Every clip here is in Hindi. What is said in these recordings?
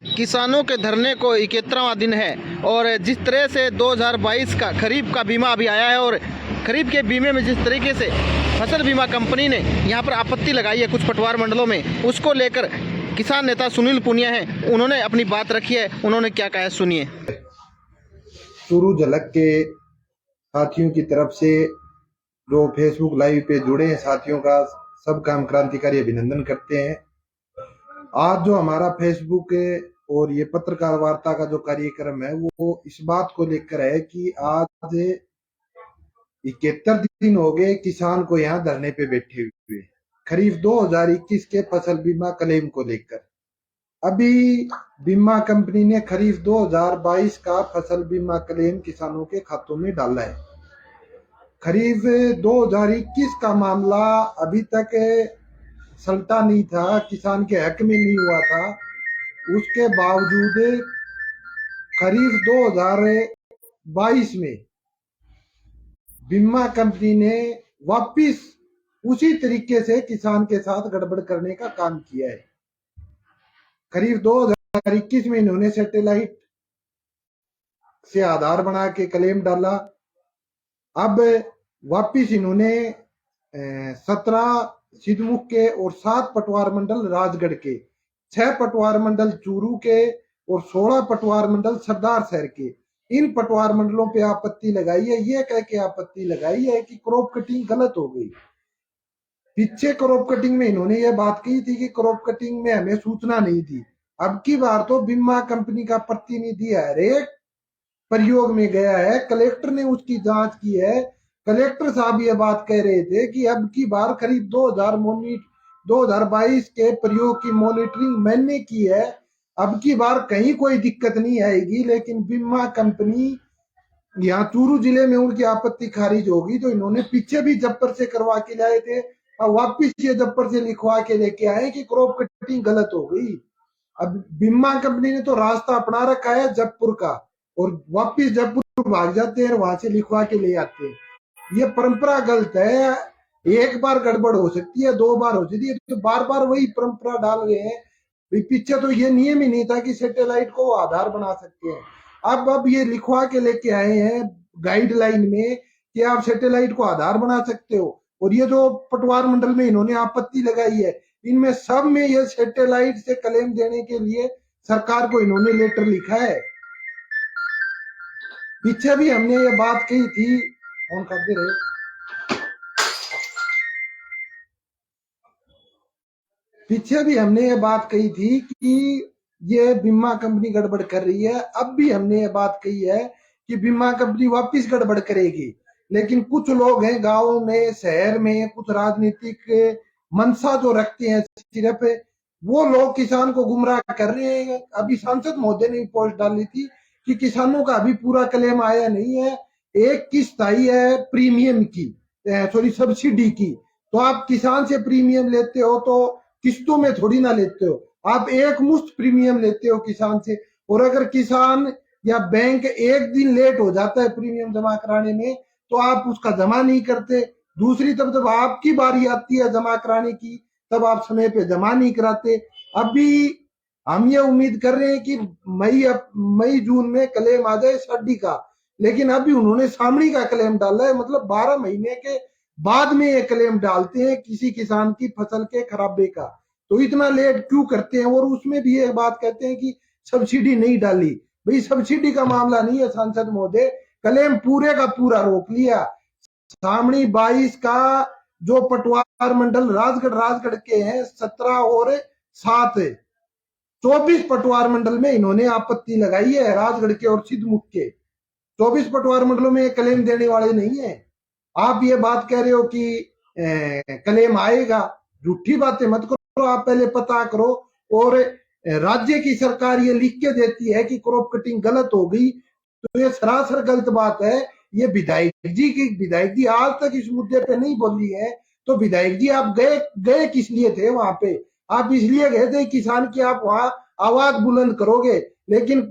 किसानों के धरने को 71वां दिन है और जिस तरह से 2022 का खरीफ का बीमा अभी आया है और खरीफ के बीमे में जिस तरीके से फसल बीमा कंपनी ने यहाँ पर आपत्ति लगाई है कुछ पटवार मंडलों में, उसको लेकर किसान नेता सुनील पुनिया हैं, उन्होंने अपनी बात रखी है। उन्होंने क्या कहा है, सुनिए। चूरू झलक के साथियों की तरफ से जो फेसबुक लाइव पे जुड़े हैं साथियों का सबका हम क्रांतिकारी अभिनंदन करते हैं। आज जो हमारा फेसबुक और ये पत्रकार वार्ता का जो कार्यक्रम है वो इस बात को लेकर है कि आज 71 दिन हो गए किसान को यहाँ धरने पे बैठे हुए खरीफ 2021 के फसल बीमा क्लेम को लेकर। अभी बीमा कंपनी ने खरीफ 2022 का फसल बीमा क्लेम किसानों के खातों में डाला है। खरीफ 2021 का मामला अभी तक सलटा नहीं था, किसान के हक में नहीं हुआ था। उसके बावजूद खरीफ 2022 में बीमा कंपनी ने वापिस उसी तरीके से किसान के साथ गड़बड़ करने का काम किया है। खरीफ 2021 में इन्होंने सैटेलाइट से आधार बना के क्लेम डाला। अब वापिस इन्होंने 17 सिद्धमुख के और 7 पटवार मंडल राजगढ़ के, 6 पटवार मंडल चूरू के और 16 पटवार मंडल सरदार शहर के, इन पटवार मंडलों पे आपत्ति लगाई है। ये कह के आपत्ति लगाई है कि क्रॉप कटिंग गलत हो गई। पीछे क्रॉप कटिंग में इन्होंने ये बात कही थी कि क्रॉप कटिंग में हमें सूचना नहीं थी। अब की बार तो बीमा कंपनी का प्रतिनिधि हर एक प्रयोग में गया है, कलेक्टर ने उसकी जांच की है। कलेक्टर साहब ये बात कह रहे थे कि अब की बार करीब 2022 के प्रयोग की मॉनिटरिंग मैंने की है, अब की बार कहीं कोई दिक्कत नहीं आएगी। लेकिन बीमा कंपनी यहाँ चूरू जिले में उनकी आपत्ति खारिज होगी तो इन्होंने पीछे भी जब्बर से करवा के लाए थे और वापिस ये जब्बर से लिखवा के लेके आए कि क्रॉप कटिंग गलत हो गई। अब बीमा कंपनी ने तो रास्ता अपना रखा है जबपुर का और वापिस जबपुर भाग जाते हैं, वहां से लिखवा के ले आते हैं। ये परंपरा गलत है। एक बार गड़बड़ हो सकती है, 2 बार हो सकती है, तो बार बार वही परंपरा डाल रहे हैं। पीछे तो ये नियम ही नहीं था कि सैटेलाइट को आधार बना सकते हैं। अब ये लिखवा के लेके आए हैं गाइडलाइन में कि आप सैटेलाइट को आधार बना सकते हो। और ये जो पटवार मंडल में इन्होंने आपत्ति लगाई है, इनमें सब में ये सैटेलाइट से क्लेम देने के लिए सरकार को इन्होंने लेटर लिखा है। पीछे भी हमने ये बात कही थी, ऑन करते रहे, पीछे भी हमने ये बात कही थी कि ये बीमा कंपनी गड़बड़ कर रही है। अब भी हमने ये बात कही है कि बीमा कंपनी वापिस गड़बड़ करेगी। लेकिन कुछ लोग हैं गांवों में, शहर में, कुछ राजनीतिक मंशा जो रखते हैं, सिर्फ वो लोग किसान को गुमराह कर रहे हैं। अभी सांसद महोदय ने पोस्ट डाली थी कि किसानों का अभी पूरा क्लेम आया नहीं है, एक किस्त आई है प्रीमियम की, सॉरी सब्सिडी की। तो आप किसान से प्रीमियम लेते हो तो किस्तों में थोड़ी ना लेते हो, आप एक मुश्त प्रीमियम लेते हो किसान से। और अगर किसान या बैंक एक दिन लेट हो जाता है प्रीमियम जमा कराने में तो आप उसका जमा नहीं करते। दूसरी तरफ जब आपकी बारी आती है जमा कराने की तब आप समय पे जमा नहीं कराते। अभी हम ये उम्मीद कर रहे हैं कि मई जून में क्लेम आ जाए सर्दी का, लेकिन अभी उन्होंने सामड़ी का क्लेम डाला है। मतलब 12 महीने के बाद में ये क्लेम डालते हैं किसी किसान की फसल के खराबे का। तो इतना लेट क्यों करते हैं? और उसमें भी ये बात कहते हैं कि सब्सिडी नहीं डाली। भाई सब्सिडी का मामला नहीं है सांसद महोदय, क्लेम पूरे का पूरा रोक लिया। सामड़ी 22 का जो पटवार मंडल राजगढ़ के हैं 17 और 7, 24 पटवार मंडल में इन्होंने आपत्ति लगाई है। राजगढ़ के और सिद्धमुख के 24 पटवार मंडलों में क्लेम देने वाले नहीं है। आप ये बात कह रहे हो कि क्लेम आएगा, झूठी बातें मत करो, आप पहले पता करो। और राज्य की सरकार ये लिख के देती है कि क्रॉप कटिंग गलत हो गई, तो ये सरासर गलत बात है। ये विधायक जी आज तक इस मुद्दे पे नहीं बोली है। तो विधायक जी आप गए किस लिए थे वहां पे? आप इसलिए गए थे किसान की आप वहां आवाज बुलंद करोगे, लेकिन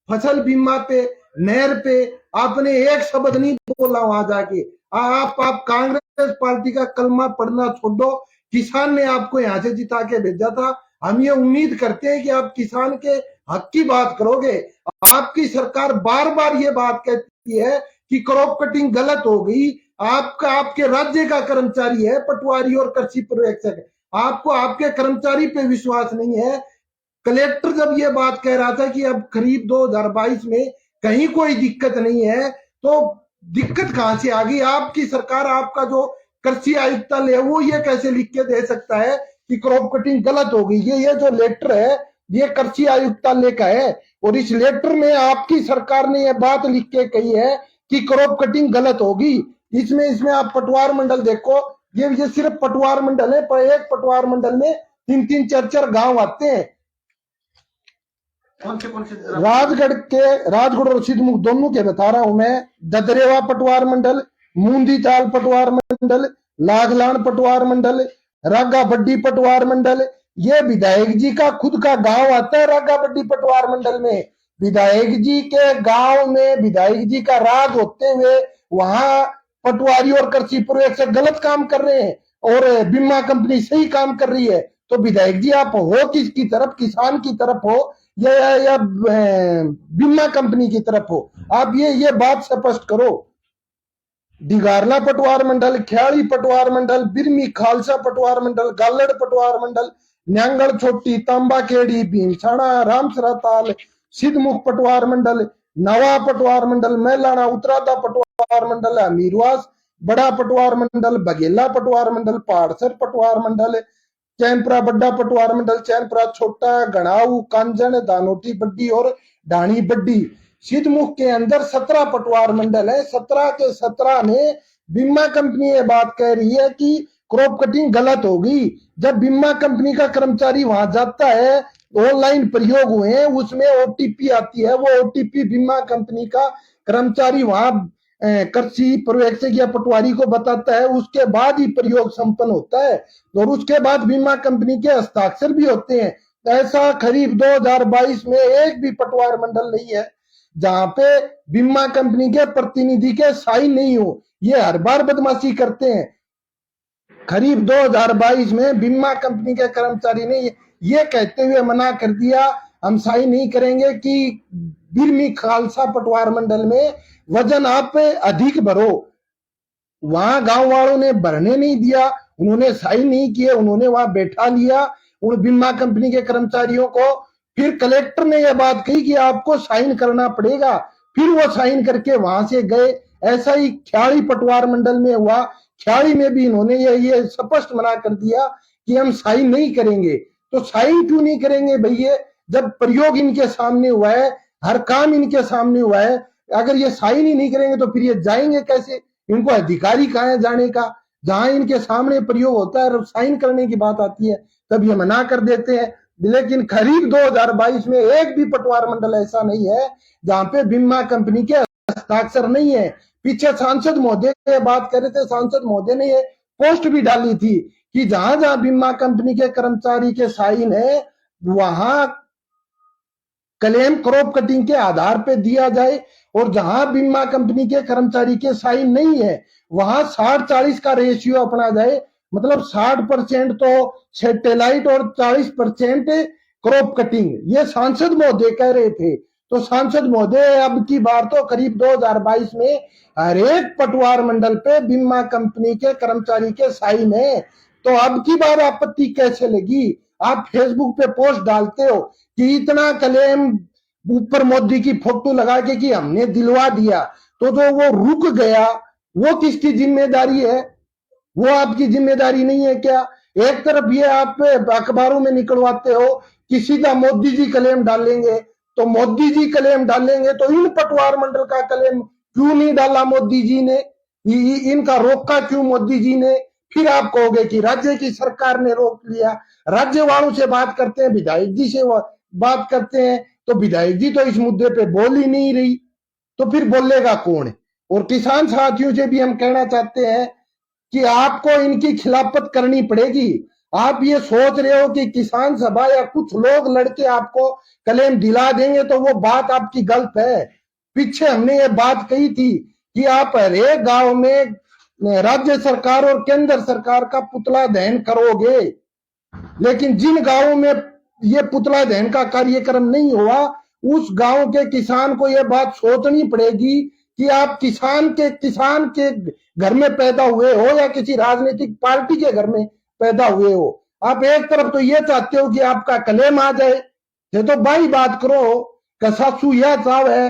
फसल बीमा पे, नहर पे आपने एक शब्द नहीं बोला वहां जाके। आप कांग्रेस पार्टी का कलमा पढ़ना छोड़ दो। किसान ने आपको यहाँ से जिता के भेजा था। हम ये उम्मीद करते हैं कि आप किसान के हक की बात करोगे। आपकी सरकार बार बार ये बात कहती है कि क्रॉप कटिंग गलत हो गई। आपका आपके राज्य का कर्मचारी है पटवारी और कृषि पर्यवेक्षक, आपको आपके कर्मचारी पे विश्वास नहीं है। कलेक्टर जब ये बात कह रहा था कि अब खरीफ 2022 में कहीं कोई दिक्कत नहीं है, तो दिक्कत कहां से आ गई? आपकी सरकार, आपका जो कृषि आयुक्तालय है वो ये कैसे लिख के दे सकता है कि क्रॉप कटिंग गलत हो गई? ये जो लेटर है ये कृषि आयुक्तालय का है, और इस लेटर में आपकी सरकार ने ये बात लिख के कही है कि क्रॉप कटिंग गलत होगी। इसमें इसमें आप पटवार मंडल देखो, ये सिर्फ पटवार मंडल है, पर एक पटवार मंडल में 3-3 4-4 गांव आते हैं। कौन से राजगढ़ और सिद्धमुख दोनों के बता रहा हूं मैं। ददरेवा पटवार मंडल, मूंदी ताल पटवार मंडल, लागलान पटवार मंडल, रागा बड्डी पटवार मंडल। ये विधायक जी का खुद का गांव आता है रागा बड्डी पटवार मंडल में। विधायक जी के गांव में विधायक जी का राज होते हुए वहां पटवारी और कृषि पर्यवेक्षक गलत काम कर रहे हैं और बीमा कंपनी सही काम कर रही है। तो विधायक जी आप हो किसकी तरफ? किसान की तरफ हो या बीमा कंपनी की तरफ हो? आप ये बात स्पष्ट करो। दिगारला पटवार मंडल, ख्याली पटवार मंडल, बिरमी खालसा पटवार मंडल, गालड़ पटवार मंडल, न्यांगड़ छोटी, तांबा केड़ी, भीमसाणा, रामसरा ताल, सिद्धमुख पटवार मंडल, नवा पटवार मंडल, मैलाना उतरादा पटवार मंडल, अमीरवास बड़ा पटवार मंडल, बघेला पटवार मंडल, पहाड़सर पटवार मंडल, चैनपुरा बड्डा पटवार मंडल, चैनपुरा छोटा, गणाऊ, कांजन, दानोटी बड्डी और ढाणी बड्डी। सिद्धमुख के अंदर 17 पटवार मंडल है। 17 के 17 में बीमा कंपनी ये बात कह रही है कि क्रॉप कटिंग गलत होगी। जब बीमा कंपनी का कर्मचारी वहां जाता है, ऑनलाइन प्रयोग हुए हैं, उसमें ओटीपी आती है, वो ओटीपी बीमा कंपनी का कर्मचारी वहां कृषि पर्यवेक्षक या पटवारी को बताता है, उसके बाद ही प्रयोग संपन्न होता है और उसके बाद बीमा कंपनी के हस्ताक्षर भी होते हैं। ऐसा खरीफ 2022 में एक भी पटवार मंडल नहीं है जहां पे बीमा कंपनी के प्रतिनिधि के साइन नहीं हो। ये हर बार बदमाशी करते हैं। खरीफ 2022 में बीमा कंपनी के कर्मचारी ने ये कहते हुए मना कर दिया, हम साइन नहीं करेंगे कि बिरमी खालसा पटवार मंडल में वजन आप अधिक भरो। वहां गांव वालों ने भरने नहीं दिया, उन्होंने साइन नहीं किए, उन्होंने वहां बैठा लिया उन बीमा कंपनी के कर्मचारियों को। फिर कलेक्टर ने यह बात कही कि आपको साइन करना पड़ेगा, फिर वो साइन करके वहां से गए। ऐसा ही ख्याली पटवार मंडल में हुआ। ख्याली में भी इन्होंने ये स्पष्ट मना कर दिया कि हम साइन नहीं करेंगे। तो साइन क्यों नहीं करेंगे भैया? जब प्रयोग इनके सामने हुआ है, हर काम इनके सामने हुआ है, अगर ये साइन ही नहीं करेंगे तो फिर ये जाएंगे कैसे? इनको अधिकारी कहाँ है जाने का? जहां इनके सामने प्रयोग होता है और साइन करने की बात आती है तब ये मना कर देते हैं। लेकिन खरीफ 2022 में एक भी पटवार मंडल ऐसा नहीं है जहां पे बीमा कंपनी के हस्ताक्षर नहीं है। पीछे सांसद महोदय बात कर रहे थे, सांसद महोदय ने ये पोस्ट भी डाली थी कि जहां जहां बीमा कंपनी के कर्मचारी के साइन है वहां क्लेम क्रॉप कटिंग के आधार पे दिया जाए, और जहां बीमा कंपनी के कर्मचारी के साइन नहीं है वहां 60-40 का रेशियो अपना जाए। मतलब 60% तो सैटेलाइट और 40% क्रॉप कटिंग। ये सांसद महोदय कह रहे थे। तो सांसद महोदय अब की बार तो करीब 2022 में हर एक पटवार मंडल पे बीमा कंपनी के कर्मचारी के साइन है। तो अब की बार आपत्ति कैसे लगी? आप फेसबुक पे पोस्ट डालते हो कि इतना क्लेम, ऊपर मोदी की फोटो लगा के कि हमने दिलवा दिया, तो जो वो रुक गया वो किसकी जिम्मेदारी है? वो आपकी जिम्मेदारी नहीं है क्या? एक तरफ ये आप अखबारों में निकलवाते हो कि सीधा मोदी जी क्लेम डालेंगे, तो मोदी जी क्लेम डालेंगे तो इन पटवार मंडल का क्लेम क्यों नहीं डाला मोदी जी ने? इनका रोका क्यों मोदी जी ने? फिर आप कहोगे कि राज्य की सरकार ने रोक लिया। राज्य वालों से बात करते हैं, विधायक जी से बात करते हैं, तो विधायक जी तो इस मुद्दे पे बोल ही नहीं रही, तो फिर बोलेगा कौन? और किसान साथियों से भी हम कहना चाहते हैं कि आपको इनकी खिलाफत करनी पड़ेगी। आप ये सोच रहे हो कि किसान सभा या कुछ लोग लड़के आपको क्लेम दिला देंगे, तो वो बात आपकी गलत है। पीछे हमने ये बात कही थी कि आप हर एक गांव में राज्य सरकार और केंद्र सरकार का पुतला दहन करोगे, लेकिन जिन गांवों में ये पुतला दहन का कार्यक्रम नहीं हुआ। उस गांव के किसान को यह बात सोचनी पड़ेगी कि आप किसान के घर में पैदा हुए हो या किसी राजनीतिक पार्टी के घर में पैदा हुए हो। आप एक तरफ तो ये चाहते हो कि आपका क्लेम आ जाए, ये तो भाई बात करो कि सासू यह चाव है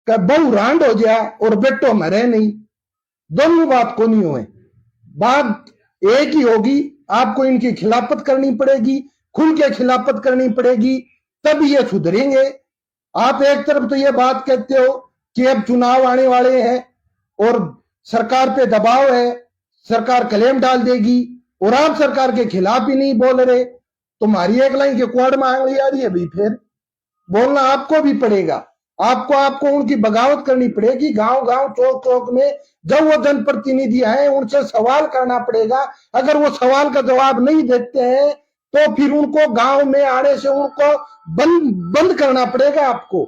कि बहु रांड हो जाए और बेटो मरे नहीं, दोनों बात को नहीं हुए। बात एक ही होगी, आपको इनकी खिलाफत करनी पड़ेगी, खुल के खिलाफत करनी पड़ेगी, तब ये सुधरेंगे। आप एक तरफ तो ये बात कहते हो कि अब चुनाव आने वाले हैं और सरकार पे दबाव है, सरकार क्लेम डाल देगी, और आप सरकार के खिलाफ ही नहीं बोल रहे। तुम्हारी एक लाइन के क्वाड में आंगली आ रही है भाई, फिर बोलना आपको भी पड़ेगा। आपको उनकी बगावत करनी पड़ेगी। गांव गांव चौक चौक में जब वो जनप्रतिनिधि आए उनसे सवाल करना पड़ेगा। अगर वो सवाल का जवाब नहीं देते हैं तो फिर उनको गांव में आने से उनको बंद करना पड़ेगा आपको,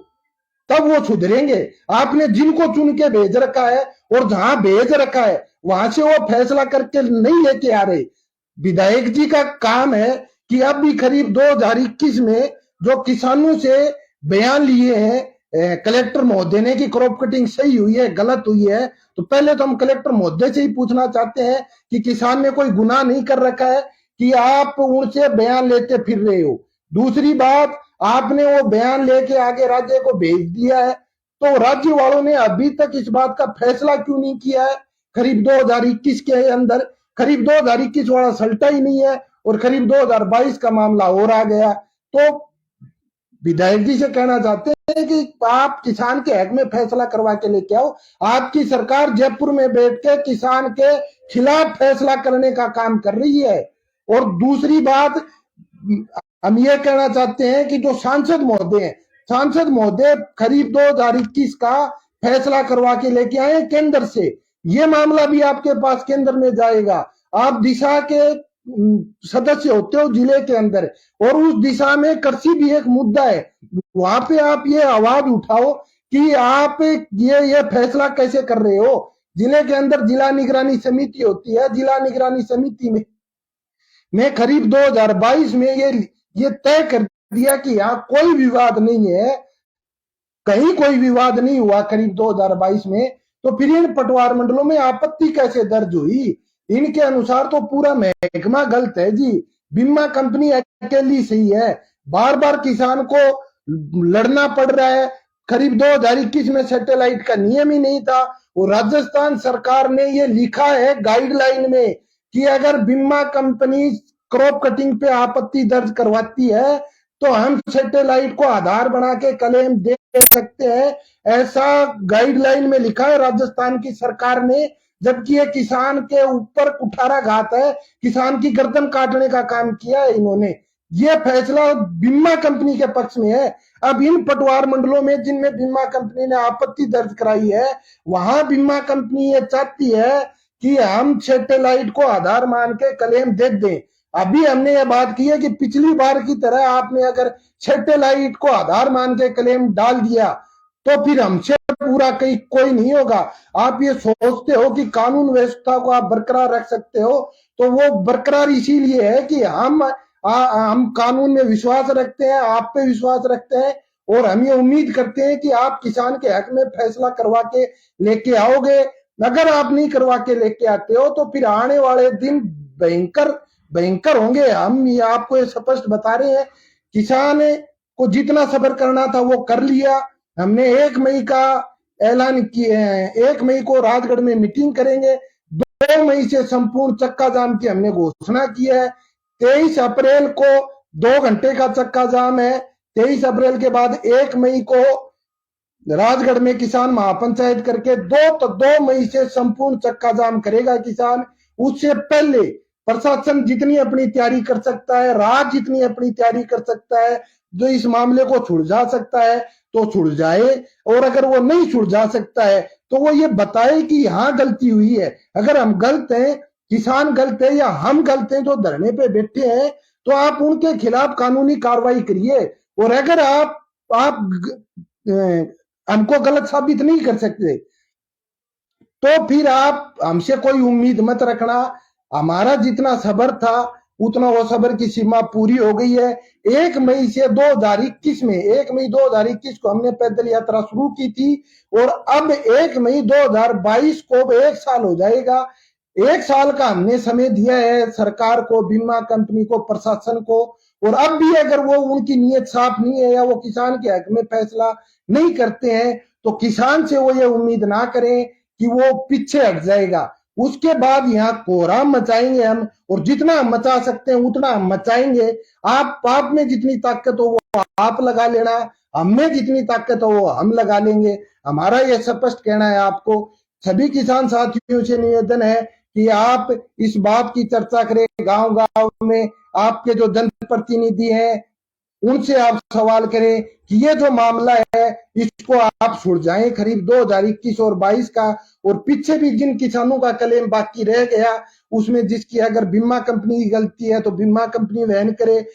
तब वो सुधरेंगे। आपने जिनको चुन के भेज रखा है और जहां भेज रखा है वहां से वो फैसला करके नहीं लेके आ रहे। विधायक जी का काम है कि अब भी करीब 2021 में जो किसानों से बयान लिए हैं कलेक्टर महोदय ने कि क्रॉप कटिंग सही हुई है गलत हुई है, तो पहले तो हम कलेक्टर महोदय से ही पूछना चाहते हैं कि किसान ने कोई गुनाह नहीं कर रखा है कि आप उनसे बयान लेते फिर रहे हो। दूसरी बात, आपने वो बयान लेके आगे राज्य को भेज दिया है, तो राज्य वालों ने अभी तक इस बात का फैसला क्यों नहीं किया है? करीब 2021 के अंदर करीब 2021 वाला सलटा ही नहीं है और करीब 2022 का मामला और आ गया। तो विधायक जी से कहना चाहते हैं कि आप किसान के हक में फैसला करवा के लेके आओ। आपकी सरकार जयपुर में बैठ के किसान के खिलाफ फैसला करने का काम कर रही है। और दूसरी बात, हम ये कहना चाहते हैं कि जो सांसद महोदय हैं, सांसद महोदय करीब 2021 का फैसला करवा के लेके आए केंद्र से, ये मामला भी आपके पास केंद्र में जाएगा। आप दिशा के सदस्य होते हो जिले के अंदर, और उस दिशा में कृषि भी एक मुद्दा है, वहां पे आप ये आवाज उठाओ कि आप ये फैसला कैसे कर रहे हो। जिले के अंदर जिला निगरानी समिति होती है, जिला निगरानी समिति में करीब 2022 में ये तय कर दिया कि यहाँ कोई विवाद नहीं है, कहीं कोई विवाद नहीं हुआ करीब 2022 में, तो फिर इन पटवार मंडलों में आपत्ति कैसे दर्ज हुई? इनके अनुसार तो पूरा महकमा गलत है जी। बीमा कंपनी अकेली सही है, बार बार किसान को लड़ना पड़ रहा है। करीब 2021 में सैटेलाइट का नियम ही नहीं था, और राजस्थान सरकार ने ये लिखा है गाइडलाइन में कि अगर बीमा कंपनी क्रॉप कटिंग पे आपत्ति दर्ज करवाती है तो हम सैटेलाइट को आधार बना के क्लेम दे सकते हैं। ऐसा गाइडलाइन में लिखा है राजस्थान की सरकार ने, जबकि ये किसान के ऊपर कुठाराघात है, किसान की गर्दन काटने का काम किया है इन्होंने। ये फैसला बीमा कंपनी के पक्ष में है। अब इन पटवार मंडलों में जिनमें बीमा कंपनी ने आपत्ति दर्ज कराई है, वहां बीमा कंपनी ये चाहती है कि हम सैटेलाइट को आधार मान के क्लेम दे दें। अभी हमने ये बात की है कि पिछली बार की तरह आपने अगर सैटेलाइट को आधार मान के क्लेम डाल दिया तो फिर हमसे पूरा कोई नहीं होगा। आप ये सोचते हो कि कानून व्यवस्था को आप बरकरार रख सकते हो, तो वो बरकरार इसीलिए है कि हम कानून में विश्वास रखते हैं, आप पे विश्वास रखते हैं, और हम ये उम्मीद करते हैं कि आप किसान के हक में फैसला करवा के लेके आओगे। अगर आप नहीं करवा के लेके आते हो तो फिर आने वाले दिन भयंकर होंगे। हम ये आपको ये स्पष्ट बता रहे हैं। किसान को जितना सब्र करना था वो कर लिया। हमने 1 मई का ऐलान किया है, 1 मई को राजगढ़ में मीटिंग करेंगे, 2 मई से संपूर्ण चक्का जाम की हमने घोषणा की है। 23 अप्रैल को 2 घंटे का चक्का जाम है। 23 अप्रैल के बाद 1 मई को राजगढ़ में किसान महापंचायत करके 2 मई से संपूर्ण चक्का जाम करेगा किसान। उससे पहले प्रशासन जितनी अपनी तैयारी कर सकता है, राज्य जितनी अपनी तैयारी कर सकता है, जो इस मामले को सुलझा सकता है तो सुलझाए, और अगर वो नहीं सुलझा सकता है तो वो ये बताए कि यहाँ गलती हुई है। अगर हम गलत हैं, किसान गलत है या हम गलत हैं जो धरने पे बैठे हैं, तो आप उनके खिलाफ कानूनी कार्रवाई करिए। और अगर आप हमको गलत साबित नहीं कर सकते तो फिर आप हमसे कोई उम्मीद मत रखना। हमारा जितना सब्र था उतना वो सब्र की सीमा पूरी हो गई है। 1 मई से 2021 में 1 मई 2021 को हमने पैदल यात्रा शुरू की थी और अब 1 मई 2022 को 1 साल हो जाएगा। 1 साल का हमने समय दिया है सरकार को, बीमा कंपनी को, प्रशासन को, और अब भी अगर वो उनकी नीयत साफ नहीं है या वो किसान के हक में फैसला नहीं करते हैं तो किसान से वो ये उम्मीद ना करें कि वो पीछे हट जाएगा। उसके बाद यहाँ कोहराम मचाएंगे हम, और जितना हम मचा सकते हैं उतना हम मचाएंगे। आप में जितनी ताकत हो वो आप लगा लेना, हम में जितनी ताकत हो वो हम लगा लेंगे। हमारा ये स्पष्ट कहना है आपको। सभी किसान साथियों से निवेदन है कि आप इस बात की चर्चा करें गांव गांव में, आपके जो जनप्रतिनिधि हैं उनसे आप सवाल करें कि ये जो मामला है इसको आप सुलझाएं खरीफ 2021 और 22 का। और पीछे भी जिन किसानों का क्लेम बाकी रह गया उसमें जिसकी अगर बीमा कंपनी की गलती है तो बीमा कंपनी वहन करे,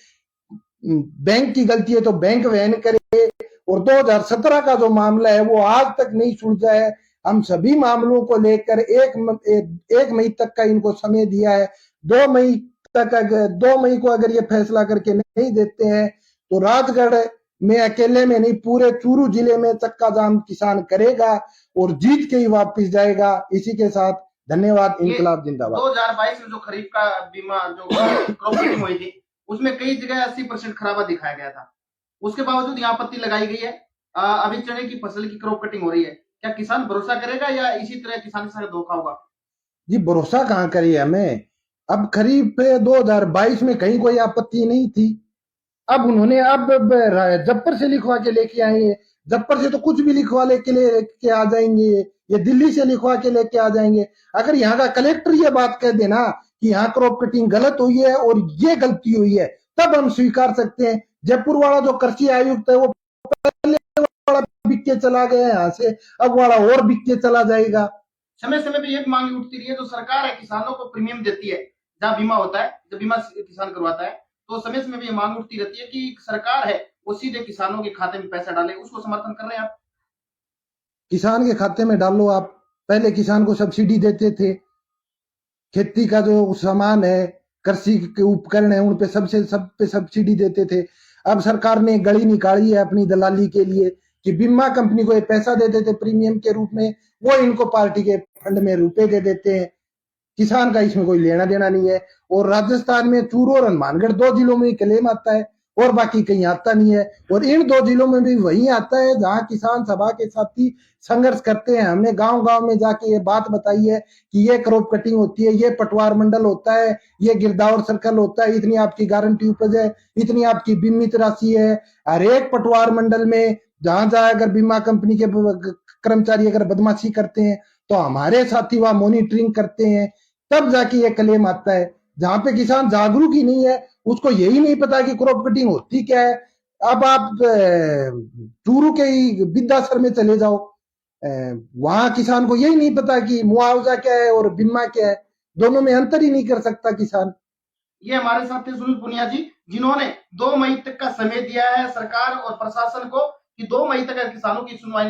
बैंक की गलती है तो बैंक वहन करे। और 2017 का जो मामला है वो आज तक नहीं सुलझा है। हम सभी मामलों को लेकर 1 मई तक का इनको समय दिया है। 2 मई तक 2 मई को अगर ये फैसला करके नहीं देते हैं तो राजगढ़ में अकेले में नहीं पूरे चूरू जिले में चक्का जाम किसान करेगा और जीत के ही वापस जाएगा। इसी के साथ धन्यवाद। इंकलाब जिंदाबाद। 2022 में जो खरीफ का बीमा जो क्रॉप कटिंग हुई थी उसमें कई जगह 80% खराबा दिखाया गया था, उसके बावजूद यहाँ आपत्ति लगाई गई है। अभी चने की फसल की क्रॉप कटिंग हो रही है, क्या किसान भरोसा करेगा या इसी तरह किसान के साथ धोखा होगा? जी भरोसा कहाँ करिए हमें। अब खरीफ पे 2022 में कहीं कोई आपत्ति नहीं थी। अब उन्होंने अब जब्बर से लिखवा के लेके आएंगे। जब्बर से तो कुछ भी लिखवा लेके आ जाएंगे, ये दिल्ली से लिखवा के लेके आ जाएंगे। अगर यहाँ का कलेक्टर ये बात कह देना कि यहाँ क्रॉप कटिंग गलत हुई है और ये गलती हुई है तब हम स्वीकार सकते हैं। जयपुर वाला जो कृषि आयुक्त है वो पहले वाला बिक के चला गया यहाँ से, अब वाला और बिक के चला जाएगा। समय समय पे ये मांग उठती रही है, जो सरकार है किसानों को प्रीमियम देती है जहाँ बीमा होता है, जब बीमा किसान करवाता है तो समय समय पे ये मांग उठती रहती है कि सरकार है वो सीधे किसानों के खाते में पैसा डाले। उसको समर्थन कर रहे हैं आप? किसान के खाते में डालो आप। पहले किसान को सब्सिडी देते थे, खेती का जो सामान है, कृषि के उपकरण है, उन पे सब पे सब्सिडी देते थे। अब सरकार ने गली निकाली है अपनी दलाली के लिए कि बीमा कंपनी को ये पैसा दे देते प्रीमियम के रूप में, वो इनको पार्टी के फंड में रुपए दे देते हैं। किसान का इसमें कोई लेना देना नहीं है। और राजस्थान में चूरू और हनुमानगढ़ 2 जिलों में क्लेम आता है और बाकी कहीं आता नहीं है। और इन 2 जिलों में भी वही आता है जहां किसान सभा के साथी संघर्ष करते हैं। हमने गांव गांव में जाके ये बात बताई है कि ये क्रॉप कटिंग होती है, ये पटवार मंडल होता है, ये गिरदावर सर्कल होता है, इतनी आपकी गारंटी उपज है, इतनी आपकी बीमित राशि है। हर एक पटवार मंडल में जहां जहां अगर बीमा कंपनी के कर्मचारी अगर बदमाशी करते हैं तो हमारे साथी वहां मॉनिटरिंग करते हैं, तब जाके ये क्लेम आता है। जहां पे किसान जागरूक ही नहीं है, उसको यही नहीं पता कि क्रॉप कटिंग होती क्या है। अब आप चूरू के ही विद्यासर में चले जाओ, वहां किसान को यही नहीं पता कि मुआवजा क्या है और बीमा क्या है, दोनों में अंतर ही नहीं कर सकता किसान। ये हमारे साथ थे सुनील पुनिया जी, जिन्होंने 2 मई तक का समय दिया है सरकार और प्रशासन को कि 2 मई तक किसानों की सुनवाई